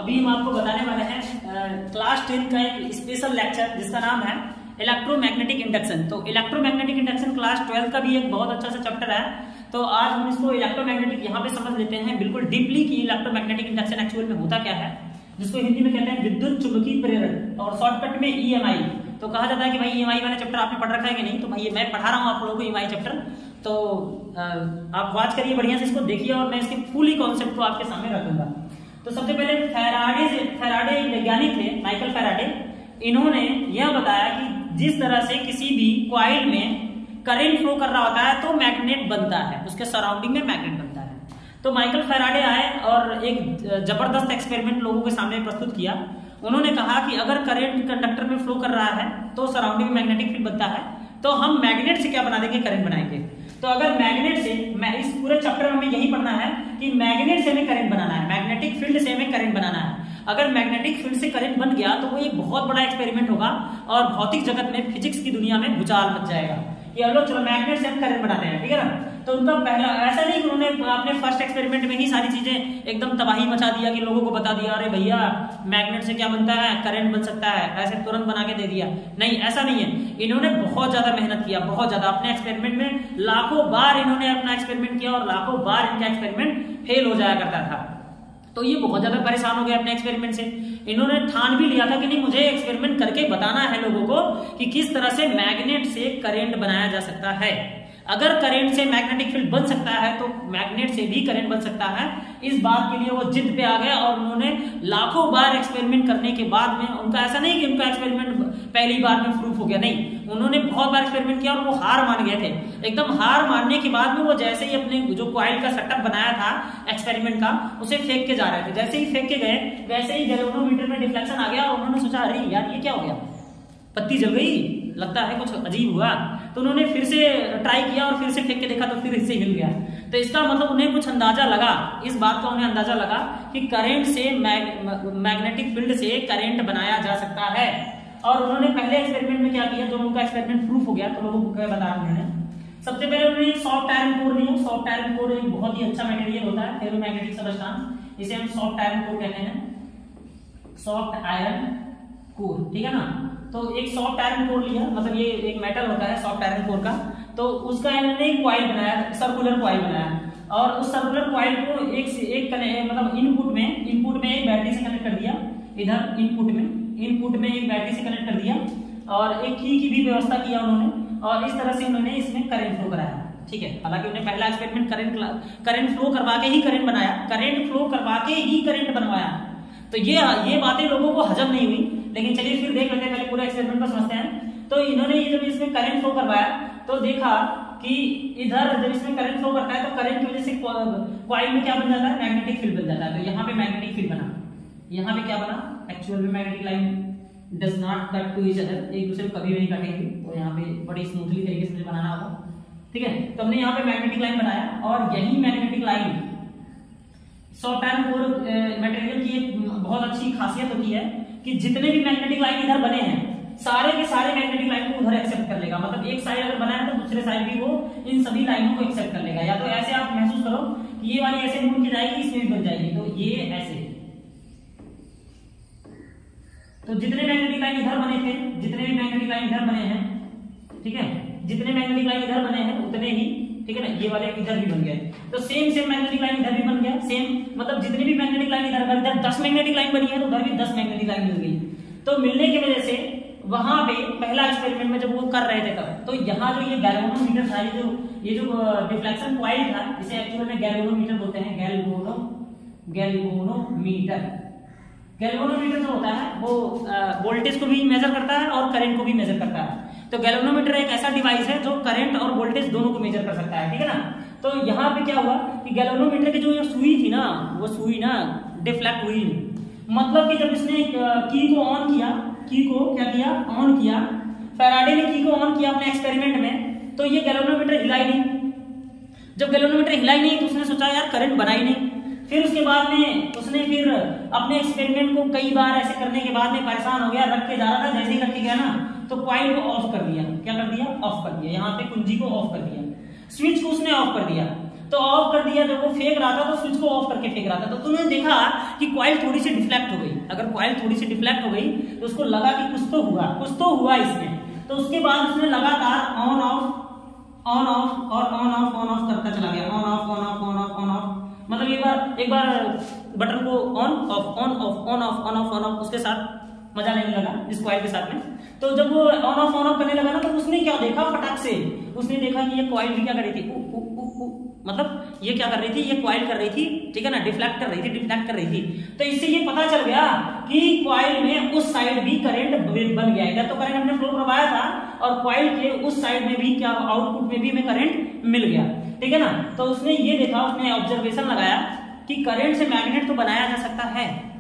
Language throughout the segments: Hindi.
अभी हम आपको बताने वाले हैं क्लास 10 का एक स्पेशल लेक्चर जिसका नाम है इलेक्ट्रोमैग्नेटिक इंडक्शन। तो इलेक्ट्रोमैग्नेटिक इंडक्शन क्लास 12 का भी एक बहुत अच्छा सा चैप्टर है। तो आज हम इसको इलेक्ट्रोमैग्नेटिक यहाँ पे समझ लेते हैं बिल्कुल डीपली कि इलेक्ट्रोमैग्नेटिक इंडक्शन एक्चुअल में होता क्या है, जिसको हिंदी में कहते हैं विद्युत चुंबकीय प्रेरण और शॉर्टकट में ईएमआई। तो कहा जाता है कि भाई ईएमआई वाला चैप्टर आपने पढ़ रखा है कि नहीं, तो भाई मैं पढ़ा रहा हूँ आप लोगों को ईएमआई चैप्टर। तो आप वॉच करिए, बढ़िया से इसको देखिए और मैं इसके फुली कॉन्सेप्ट को आपके सामने रखूंगा। तो सबसे पहले फैराडे वैज्ञानिक थे, माइकल फैराडे। इन्होंने यह बताया कि जिस तरह से किसी भी कॉइल में करंट फ्लो कर रहा होता है तो मैग्नेट बनता है, उसके सराउंडिंग में मैग्नेट बनता है। तो माइकल फैराडे आए और एक जबरदस्त एक्सपेरिमेंट लोगों के सामने प्रस्तुत किया। उन्होंने कहा कि अगर करंट कंडक्टर में फ्लो कर रहा है तो सराउंडिंग में मैग्नेटिक फील्ड बनता है, तो हम मैग्नेट से क्या बना देंगे, करंट बनाएंगे। तो अगर मैग्नेट से, मैं इस पूरे चैप्टर में हमें यही पढ़ना है कि मैग्नेट से हमें करंट बनाना है, मैग्नेटिक फील्ड से हमें करंट बनाना है। अगर मैग्नेटिक फील्ड से करंट बन गया तो वो एक बहुत बड़ा एक्सपेरिमेंट होगा और भौतिक जगत में, फिजिक्स की दुनिया में भूचाल मच जाएगा कि चलो चलो मैग्नेट से हम करंट बनाते हैं, ठीक है ना। तो उनका पहला ऐसा नहीं कि उन्होंने अपने फर्स्ट एक्सपेरिमेंट में ही सारी चीजें एकदम तबाही मचा दिया कि लोगों को बता दिया अरे भैया मैग्नेट से क्या बनता है, करंट बन सकता है, ऐसे तुरंत बना के दे दिया। नहीं, ऐसा नहीं है। इन्होंने बहुत ज्यादा मेहनत किया, बहुत ज्यादा। अपने एक्सपेरिमेंट में लाखों बार इन्होंने अपना एक्सपेरिमेंट किया और लाखों बार इनका एक्सपेरिमेंट फेल हो जाया करता था। तो ये बहुत ज्यादा परेशान हो गए अपने एक्सपेरिमेंट से। इन्होंने ठान भी लिया था कि नहीं, मुझे एक्सपेरिमेंट करके बताना है लोगों को कि किस तरह से मैग्नेट से करंट बनाया जा सकता है। अगर करंट से मैग्नेटिक फील्ड बन सकता है तो मैग्नेट से भी करंट बन सकता है। इस बात के लिए वो जिद पे आ गए और उन्होंने लाखों बार एक्सपेरिमेंट करने के बाद में, उनका ऐसा नहीं कि उनका एक्सपेरिमेंट पहली बार में प्रूफ हो गया, नहीं, उन्होंने बहुत बार एक्सपेरिमेंट किया और वो हार मान गए थे। एकदम हार मानने के बाद में वो जैसे ही अपने जो कॉइल का सेटअप बनाया था एक्सपेरिमेंट का, उसे फेंक के जा रहे थे। जैसे ही फेंक के गए वैसे ही गैल्वेनोमीटर में डिफ्लेक्शन आ गया और उन्होंने सोचा अरे यार ये क्या हो गया, पत्ती जल गई, लगता है कुछ अजीब हुआ। तो उन्होंने फिर से ट्राई किया और फिर से फेंक के देखा तो फिर इससे हिल गया। तो इसका मतलब उन्हें कुछ अंदाजा लगा, इस बात का उन्हें अंदाजा लगा कि करंट से मैग्नेटिक फील्ड से करंट बनाया जा सकता है। और उन्होंने पहले एक्सपेरिमेंट में क्या किया, जो उनका एक्सपेरिमेंट प्रूफ हो गया तो लोगों को क्या बताया उन्होंने, सबसे पहले उन्होंने एक सॉफ्ट आयरन कोर लिया। सॉफ्ट आयरन कोर एक बहुत ही अच्छा मटेरियल होता है, फेरोमैग्नेटिक सबस्टेंस, इसे हम सॉफ्ट आयरन कोर कहते हैं, सॉफ्ट आयरन कोर, ठीक है ना। तो एक सॉफ्ट आयरन कोर लिया, मतलब ये एक मेटल होता है सॉफ्ट आयरन कोर का। तो उसका इन्होंने एक कॉइल बनाया, सर्कुलर कॉइल बनाया और उस सर्कुलर कॉइल को एक मतलब इनपुट में एक बैटरी से कनेक्ट कर दिया। इधर इनपुट में एक बैटरी से कनेक्ट कर दिया और एक की भी व्यवस्था किया उन्होंने और इस तरह से उन्होंने इसमें करंट फ्लो कराया, ठीक है। हालांकि उन्हें पहला एक्सपेरिमेंट करंट फ्लो करवा के ही करंट बनाया, करंट फ्लो करवा के ही करंट बनवाया। तो ये बातें लोगों को हजम नहीं हुई, लेकिन चलिए फिर देख लेते हैं, पहले पूरा एक्सपेरिमेंट को समझते हैं। तो इन्होंने ये जब इसमें करंट फ्लो करवाया तो देखा कि इधर जब इसमें करंट फ्लो करता है तो करंट की वजह से कॉइल में क्या बन जाता है, मैग्नेटिक फील्ड बन जाता है। तो यहाँ पे मैग्नेटिक फील्ड बना, यहाँ पे क्या बना, एक्चुअल में magnetic line does not cut to each other, एक दूसरे को कभी भी नहीं काटेंगे। तो यहाँ पे बड़ी स्मूथली तरीके से बनाना होगा, ठीक है। तो हमने यहाँ पे मैग्नेटिक लाइन बनाया और यही magnetic line soft iron core material की एक बहुत अच्छी खासियत होती है कि जितने भी मैग्नेटिक लाइन इधर बने हैं सारे के सारे मैग्नेटिक लाइन को उधर एक्सेप्ट कर लेगा। मतलब एक साइड अगर बना है तो दूसरे साइड भी वो इन सभी लाइनों को एक्सेप्ट कर लेगा। या तो ऐसे आप महसूस करो कि ये वाली ऐसे मुड़ के जाएगी, इसमें भी बन जाएगी, तो ये ऐसे। तो जितने मैग्नेटिक लाइन इधर बने थे, जितने भी मैग्नेटिक लाइन इधर बने हैं, ठीक है, जितने मैग्नेटिक लाइन इधर बने हैं उतने ही, ठीक है ना, ये वाले इधर भी बन गए। तो सेम मैग्नेटिक लाइन इधर भी बन गया, सेम मतलब जितनी भी मैग्नेटिक लाइन इधर 10 मैग्नेटिक लाइन बनी है तो उधर भी 10 मैग्नेटिक लाइन मिल गई। तो मिलने की वजह से वहां पे पहला एक्सपेरिमेंट में जब वो कर रहे थे तब, तो यहाँ जो ये गैल्वेनोमीटर था, ये जो डिफ्लेक्शन कॉइल था, इसे एक्चुअल में गैल्वेनोमीटर बोलते हैं, गैल्वेनोमीटर जो होता है वो वोल्टेज को भी मेजर करता है और करंट को भी मेजर करता है। तो गैल्वेनोमीटर एक ऐसा डिवाइस है जो करंट और वोल्टेज दोनों को मेजर कर सकता है, ठीक है ना। तो यहाँ पे क्या हुआ कि गैल्वेनोमीटर की जो सुई थी ना, वो सुई ना डिफ्लेक्ट हुई, मतलब कि जब इसने की को ऑन किया, की को क्या किया, ऑन किया, फैराडे ने की को ऑन किया अपने एक्सपेरिमेंट में, तो ये गैल्वेनोमीटर हिला ही नहीं। जब गैल्वेनोमीटर हिला ही नहीं तो उसने सोचा यार करंट बना ही नहीं। फिर उसके बाद में उसने फिर अपने एक्सपेरिमेंट को कई बार ऐसे करने के बाद में परेशान हो गया, रख के जा रहा था, जैसे ही रख के गया ना तो कॉइल को ऑफ कर दिया। क्या कर दिया, ऑफ कर दिया। यहाँ पे कुंजी को ऑफ कर दिया, स्विच को उसने ऑफ कर दिया। तो ऑफ कर दिया, जब वो फेंक रहा था तो स्विच को ऑफ करके फेंक रहा था, तो तुमने देखा कि कॉइल थोड़ी सी डिफ्लेक्ट हो गई। अगर कॉइल थोड़ी सी डिफ्लेक्ट हो गई तो उसको लगा कि कुछ तो हुआ इसमें, तो उसके बाद उसने लगातार ऑन ऑफ और ऑन ऑफ करता चला गया, ऑन ऑफ, मतलब एक बार बटन को ऑन ऑफ उसके साथ मजा लेने लगा इस कॉइल के साथ में। तो जब वो ऑन ऑफ करने लगा ना, तो उसने क्या देखा, फटाक से उसने देखा कि ये कॉइल भी क्या कर रही थी, मतलब ये क्या कर रही थी, ये कॉइल कर रही थी, ठीक है ना, डिफ्लेक्ट कर रही थी। तो इससे ये पता चल गया कि कॉइल में उस साइड भी करंट बन गया। इधर तो करंट हमने फ्लो करवाया था और कॉइल के उस साइड में भी क्या, आउटपुट में भी हमें करंट मिल गया, ठीक है ना। तो उसने ये देखा, उसने ऑब्जर्वेशन लगाया कि करंट से मैग्नेट तो बनाया जा सकता है,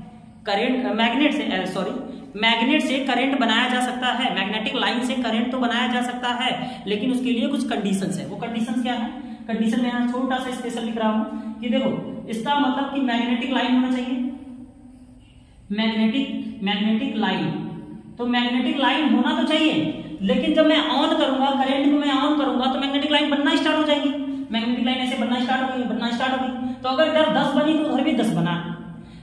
मैग्नेट से करंट बनाया जा सकता है, मैग्नेटिक लाइन से करंट तो बनाया जा सकता है, लेकिन उसके लिए कुछ कंडीशंस है। वो कंडीशंस क्या है? कंडीशन में यहाँ छोटा सा स्पेशल लिख रहा हूं कि देखो, इसका मतलब कि मैग्नेटिक लाइन होना चाहिए, मैग्नेटिक लाइन, तो मैग्नेटिक लाइन होना तो चाहिए, लेकिन जब मैं ऑन करूंगा, करंट को मैं ऑन करूंगा तो मैग्नेटिक लाइन बनना स्टार्ट हो जाएगी, मैग्नेटिक लाइन ऐसे बनना स्टार्ट हो गई। तो अगर इधर 10 बनी तो उधर भी 10 बना,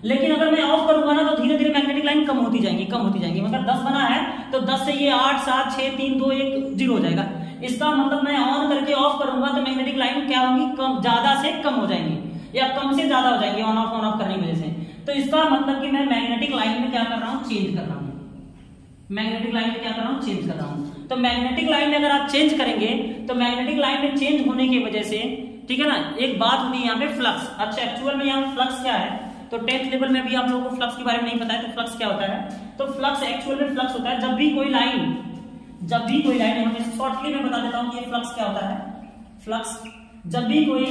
लेकिन अगर मैं ऑफ करूंगा ना तो धीरे धीरे मैग्नेटिक लाइन कम होती जाएंगी। मतलब 10 बना है तो 10 से ये 8, 7, 6, 3, 2, 1, 0 हो जाएगा। इसका मतलब मैं ऑन करके ऑफ करूंगा तो मैग्नेटिक लाइन क्या होंगी, कम, ज्यादा से कम हो जाएंगी या कम से ज्यादा हो जाएंगी ऑन ऑफ करने की वजह से। तो इसका मतलब कि मैं मैग्नेटिक लाइन में क्या कर रहा हूँ, चेंज कर रहा हूँ, चेंज कर रहा हूँ। तो मैग्नेटिक लाइन में अगर आप चेंज करेंगे तो मैग्नेटिक लाइन में चेंज होने की वजह से, ठीक है ना, एक बात होती है यहाँ पे फ्लक्स। अच्छा, एक्चुअल में यहाँ फ्लक्स क्या है, तो 10th लेवल में भी आप लोगों को फ्लक्स के बारे में नहीं पता है, तो फ्लक्स क्या होता है? तो फ्लक्स एक्चुअल में फ्लक्स होता है जब भी कोई लाइन हम इसको शॉर्टली में बता देता हूँ कि ये फ्लक्स क्या होता है। फ्लक्स जब भी कोई,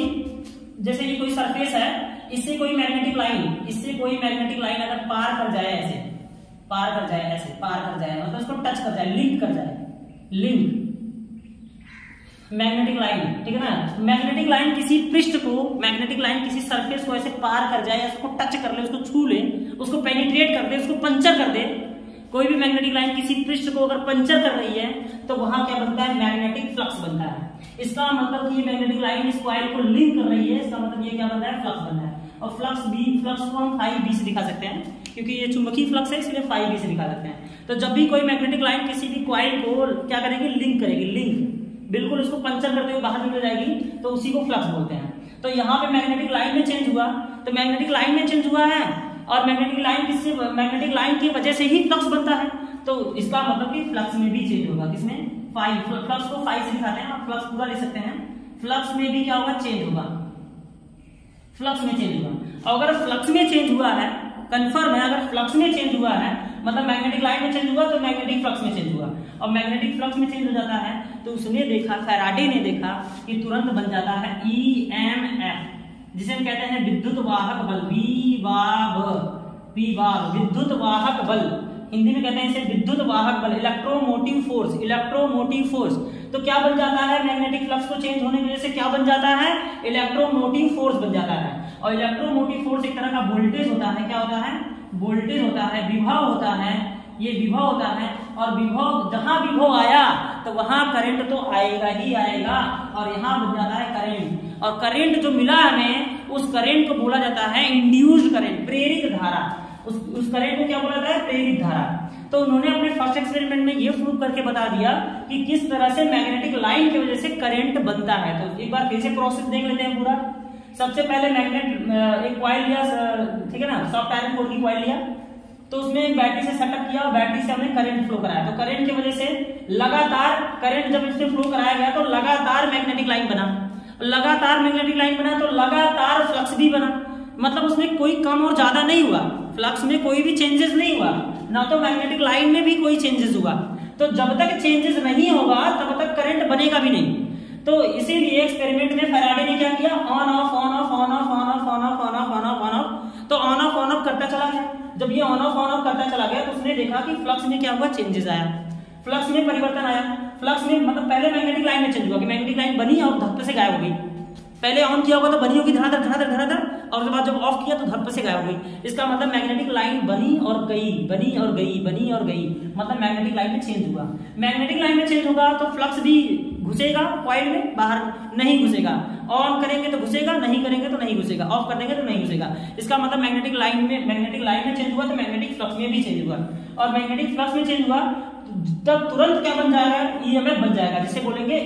जैसे ये कोई सरफेस है, इससे कोई मैग्नेटिक लाइन अगर पार कर जाए, मतलब उसको टच कर जाए, लिंक मैग्नेटिक लाइन, ठीक है ना। मैग्नेटिक लाइन किसी सरफेस को ऐसे पार कर जाए, उसको टच कर ले, उसको छू ले, उसको पेनिट्रेट कर दे, उसको पंचर कर दे। कोई भी मैग्नेटिक लाइन किसी पृष्ठ को अगर पंचर कर रही है तो वहां क्या बनता है, मैग्नेटिक फ्लक्स बनता है। इसका मतलब कि ये मैग्नेटिक लाइन इस कॉइल को लिंक कर रही है, इसका मतलब ये क्या बनता है, फ्लक्स बनता है। और फ्लक्स को हम φb से दिखा सकते हैं, क्योंकि ये चुंबकीय फ्लक्स है, इसलिए φb से दिखा सकते हैं। तो जब भी कोई मैग्नेटिक लाइन किसी भी कॉइल को क्या करेगी, लिंक बिल्कुल उसको पंचर करते हुए बाहर निकल जाएगी, तो उसी को फ्लक्स बोलते हैं। तो यहाँ पे मैग्नेटिक लाइन में चेंज हुआ, तो मैग्नेटिक लाइन में चेंज हुआ है, और मैग्नेटिक लाइन की वजह से ही फ्लक्स बनता है। तो इसका मतलब कि फ्लक्स में भी चेंज होगा, किसमें, फ्लक्स को फाई से दिखाते हैं, आप फ्लक्स पूरा ले सकते हैं। फ्लक्स में भी क्या होगा, चेंज होगा, और अगर फ्लक्स में चेंज हुआ है, कंफर्म है, अगर फ्लक्स में चेंज हुआ है मतलब मैग्नेटिक लाइन में चेंज हुआ तो मैग्नेटिक फ्लक्स में चेंज हुआ, और मैग्नेटिक फ्लक्स में चेंज हो जाता है तो उसने देखा, फैराडे ने देखा कि तुरंत बन जाता है EMF, जिसे हम कहते हैं विद्युत वाहक बल, विद्युत वाहक बल, हिंदी में कहते हैं इसे विद्युत वाहक बल, इलेक्ट्रोमोटिव फोर्स। तो क्या बन जाता है, मैग्नेटिक फ्लक्स को चेंज होने की वजह से क्या बन जाता है, इलेक्ट्रोमोटिव फोर्स बन जाता है। और इलेक्ट्रोमोटिव फोर्स एक तरह का वोल्टेज होता है, क्या होता है, वोल्टेज होता है, विभव होता है, ये विभव होता है। और विभव, जहां विभव आया तो वहां करंट तो आएगा ही आएगा, और यहाँ बन जाता है करंट। और करंट जो मिला हमें, उस करंट को बोला जाता है इंड्यूस्ड करंट, प्रेरित धारा। उस करंट को क्या बोला जाता है, प्रेरित धारा। तो उन्होंने अपने फर्स्ट एक्सपेरिमेंट में ये प्रूव करके बता दिया कि किस तरह से मैग्नेटिक लाइन की वजह से करंट बनता है। तो एक बार फिर से प्रोसेस देख लेते हैं पूरा। सबसे पहले मैग्नेट एक कॉइल लिया, ठीक है ना, सॉफ्ट आयरन कोर की कॉइल लिया, तो उसमें एक बैटरी से सेटअप किया और बैटरी से हमने करंट फ्लो कराया। तो करंट की वजह से लगातार करंट जब इसमें फ्लो कराया गया तो लगातार मैग्नेटिक लाइन बना, तो लगातार फ्लक्स भी बना। मतलब उसमें कोई कम और ज्यादा नहीं हुआ, फ्लक्स में कोई भी चेंजेस नहीं हुआ, ना तो मैग्नेटिक लाइन में भी कोई चेंजेस हुआ। तो जब तक चेंजेस नहीं होगा तब तक करंट बनेगा भी नहीं। तो इसीलिए एक्सपेरिमेंट में फैराडे ने क्या किया, ऑन ऑफ तो ऑन ऑफ करता चला गया। जब ये ऑन ऑफ करता चला गया तो उसने देखा कि फ्लक्स में क्या हुआ, चेंजेस आया, फ्लक्स में परिवर्तन आया। फ्लक्स में मतलब पहले मैग्नेटिक लाइन में चेंज हुआ कि मैग्नेटिक लाइन बनी और धप से गायब हो गई। पहले ऑन किया होगा तो बनी होगी धड़ाधड़, और उसके बाद जब ऑफ किया तो धप से गायब हो गई। इसका मतलब मैग्नेटिक लाइन बनी और गई, मतलब मैग्नेटिक लाइन में चेंज हुआ। मैग्नेटिक लाइन में चेंज होगा तो फ्लक्स भी घुसेगा कॉइल में, बाहर नहीं घुसेगा। ऑन करेंगे तो घुसेगा, नहीं करेंगे तो नहीं घुसेगा, ऑफ कर देंगे तो नहीं घुसेगा। इसका मतलब मैग्नेटिक लाइन में चेंज हुआ तो मैग्नेटिक फ्लक्स में भी चेंज हुआ, और मैग्नेटिक फ्लक्स में चेंज हुआ तब तुरंत क्या बन जाएगा, ईएमएफ बन जाएगा, जिसे बोलेंगे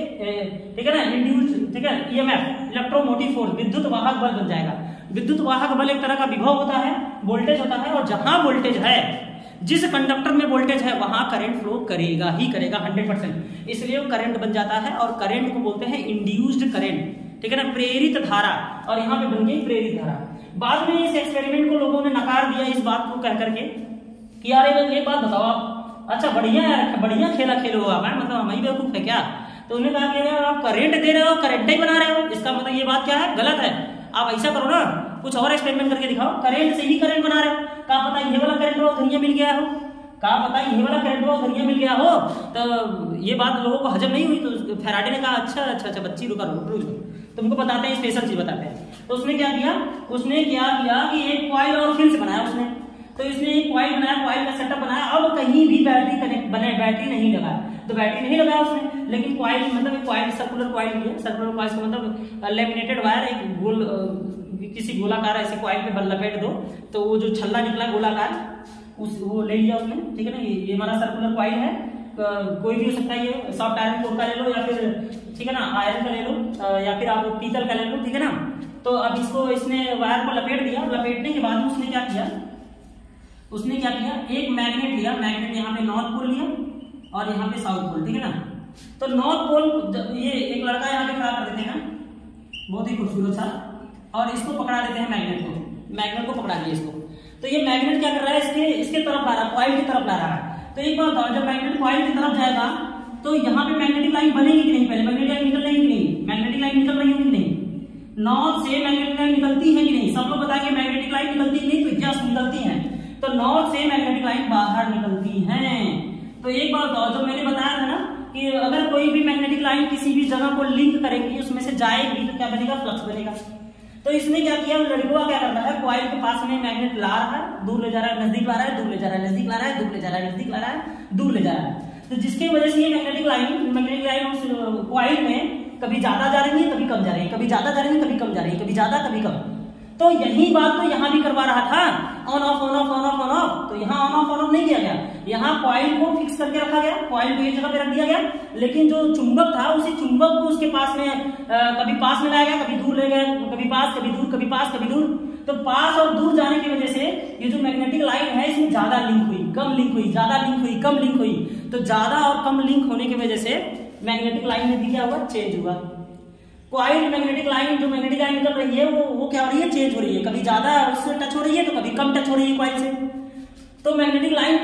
ठीक है ना इंड्यूस, ठीक है, ईएमएफ इलेक्ट्रोमोटिव फोर्स, विद्युत वाहक बल बन जाएगा। विद्युत वाहक बल एक तरह का विभव होता है, वोल्टेज होता है, और जहां वोल्टेज है, जिस कंडक्टर में वोल्टेज है वहां करंट फ्लो करेगा ही करेगा 100%, इसलिए वो करंट बन जाता है। और करंट को बोलते हैं इंड्यूस्ड करंट, ठीक है ना, प्रेरित धारा, और यहाँ पे बन गई प्रेरित धारा। बाद में इस एक्सपेरिमेंट को लोगों ने नकार दिया इस बात को कह करके कि यार एक बात बताओ आप, अच्छा बढ़िया खेला खेलो आप, मतलब हम ही बेवकूफ है क्या? तो उन्होंने कहा कि आप करंट दे रहे हो, करंट ही बना रहे हो, इसका मतलब ये बात क्या है, गलत है। आप ऐसा करो ना, कुछ और एक्सपेरिमेंट करके दिखाओ, करंट से ही करंट बना रहे हो, क्या पता ये वाला करंट हो धनिया मिल गया हो, क्या पता ये वाला करंट हो धनिया मिल गया हो। तो ये बात लोगों को हजम नहीं हुई, तो फैराडे ने कहा अच्छा बच्ची रुका तुमको बताते हैं, स्पेशल चीज बताते हैं। तो उसने क्या किया कि एक कॉइल और फिर से बनाया उसने, तो इसने एक कॉइल बनाया, कॉइल का सेटअप बनाया। अब कहीं भी बैटरी कनेक्ट बैटरी नहीं लगाया, तो बैटरी नहीं लगाया उसने, लेकिन कॉइल मतलब कॉइल सर्कुलर कॉइल लिया। सर्कुलर कॉइल का मतलब लेमिनेटेड वायर, एक गोल किसी गोलाकार ऐसे कॉइल पे लपेट दो, तो वो जो छल्ला निकला गोलाकार वो ले लिया उसने, ठीक है ना। ये हमारा सर्कुलर कॉइल है, कोई भी हो सकता है, ये सॉफ्ट आयरन कोर का ले लो, या फिर ठीक है ना आयरन का ले लो, या फिर आप पीतल का ले लो, ठीक है ना। तो अब इसको इसने वायर को लपेट दिया। लपेटने के बाद उसने क्या किया, एक मैग्नेट लिया, मैग्नेट यहाँ पे नॉर्थ पोल लिया और यहाँ पे साउथ पोल, ठीक है ना। तो नॉर्थ पोल ये एक लड़का यहाँ पे खड़ा कर देते हैं, बहुत ही खूबसूरत सा, और इसको पकड़ा देते हैं मैग्नेट को पकड़ा दिया इसको। तो ये मैग्नेट क्या कर रहा है, इसके तरफ ला रहा है, कॉइल की तरफ ला रहा है। तो एक बार बताओ, जब मैग्नेट कॉइल की तरफ जाएगा तो यहाँ पे मैग्नेटिक लाइन बनेगी कि नहीं, पहले मैग्नेटिक लाइन निकल रही है कि नहीं, मैग्नेटिक लाइन निकल रही होगी कि नहीं, नॉर्थ से मैग्नेटिक लाइन निकलती है कि नहीं, सब लोग बताएंगे मैग्नेटिक लाइन निकलती है नहीं, तो यस निकलती है। तो नॉर्थ से मैग्नेटिक लाइन बाहर निकलती है। तो एक बार बताओ, जो मैंने बताया था ना कि अगर कोई भी मैग्नेटिक लाइन किसी भी जगह को लिंक करेगी, उसमें से जाएगी, तो क्या बनेगा, फ्लक्स बनेगा। तो इसने क्या किया, लड़का क्या कर रहा है, कॉइल के पास में मैग्नेट ला रहा है, दूर ले जा रहा है, नजदीक ला रहा है, दूर ले जा रहा है, नजदीक ला रहा है, दूर ले जा रहा है, नजदीक ला रहा है, दूर ले जा रहा है। तो जिसकी वजह से ये मैग्नेटिक लाइन उस कॉइल में कभी ज्यादा जा रही है, कभी कम जा रही है, कभी ज्यादा जा रही है, कभी कम जा रही है, कभी ज्यादा कभी कम। तो यही बात तो यहाँ भी करवा रहा था, on off on off on off on off. तो यहाँ ऑन ऑफ नहीं किया गया, यहाँ कॉइल को फिक्स करके रखा गया, कॉइल को एक जगह पे रख दिया गया, लेकिन जो चुंबक था उसी चुंबक को उसके पास में कभी पास में लाया गया, कभी दूर ले गया, कभी पास कभी दूर, कभी पास कभी दूर। तो पास और दूर जाने की वजह से ये जो मैग्नेटिक लाइन है इसमें ज्यादा लिंक हुई, कम लिंक हुई, ज्यादा लिंक हुई, कम लिंक हुई। तो ज्यादा और कम लिंक होने की वजह से मैग्नेटिक लाइन में भी क्या हुआ, चेंज हुआ। कॉइल मैग्नेटिक लाइन, जो मैग्नेटिक लाइन निकल रही है वो क्या हो रही है, चेंज हो रही है, कभी ज्यादा उससे टच हो रही है तो कभी कम टच हो रही है कॉइल से। तो मैग्नेटिक लाइन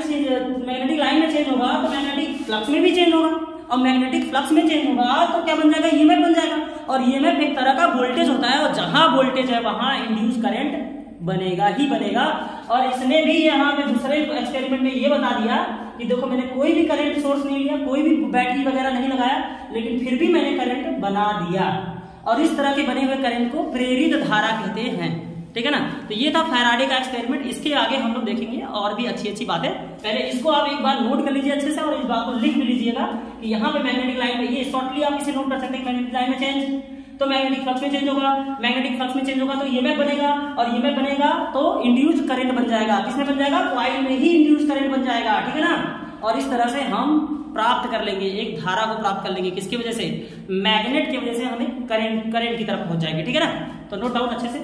में चेंज होगा तो मैग्नेटिक फ्लक्स में भी चेंज होगा, और मैग्नेटिक फ्लक्स में चेंज होगा तो क्या बन जाएगा, ईएमएफ बन जाएगा। और ईएमएफ एक तरह का वोल्टेज होता है, और जहां वोल्टेज है वहां इंड्यूस करंट बनेगा ही बनेगा। और इसने भी यहाँ पे दूसरे एक्सपेरिमेंट में ये बता दिया कि देखो मैंने कोई भी करंट सोर्स नहीं लिया, कोई भी बैटरी वगैरह नहीं लगाया, लेकिन फिर भी मैंने करंट बना दिया। और इस तरह के बने हुए करंट को प्रेरित धारा कहते हैं, ठीक है ना। तो ये था फैराडे का एक्सपेरिमेंट। इसके आगे हम लोग देखेंगे और भी अच्छी अच्छी बातें। पहले इसको आप एक बार नोट कर लीजिए अच्छे से, और इस बात को लिख भी लीजिएगा कि यहाँ पे मैग्नेटिक लाइन में, ये शॉर्टली आप इसे नोट कर सकते हैं, मैग्नेटिक लाइन में चेंज तो मैग्नेटिक फ्लक्स में चेंज होगा, मैग्नेटिक फ्लक्स में चेंज होगा तो ईएमएफ बनेगा, और ईएमएफ बनेगा तो इंड्यूस करंट बन जाएगा। किसमें बन जाएगा, कॉइल में ही इंड्यूस करंट बन जाएगा, ठीक है ना। और इस तरह से हम प्राप्त कर लेंगे, एक धारा को प्राप्त कर लेंगे, किसकी वजह से, मैग्नेट की वजह से हमें करंट की तरफ पहुंच जाएगी, ठीक है ना। तो नोट डाउन अच्छे से।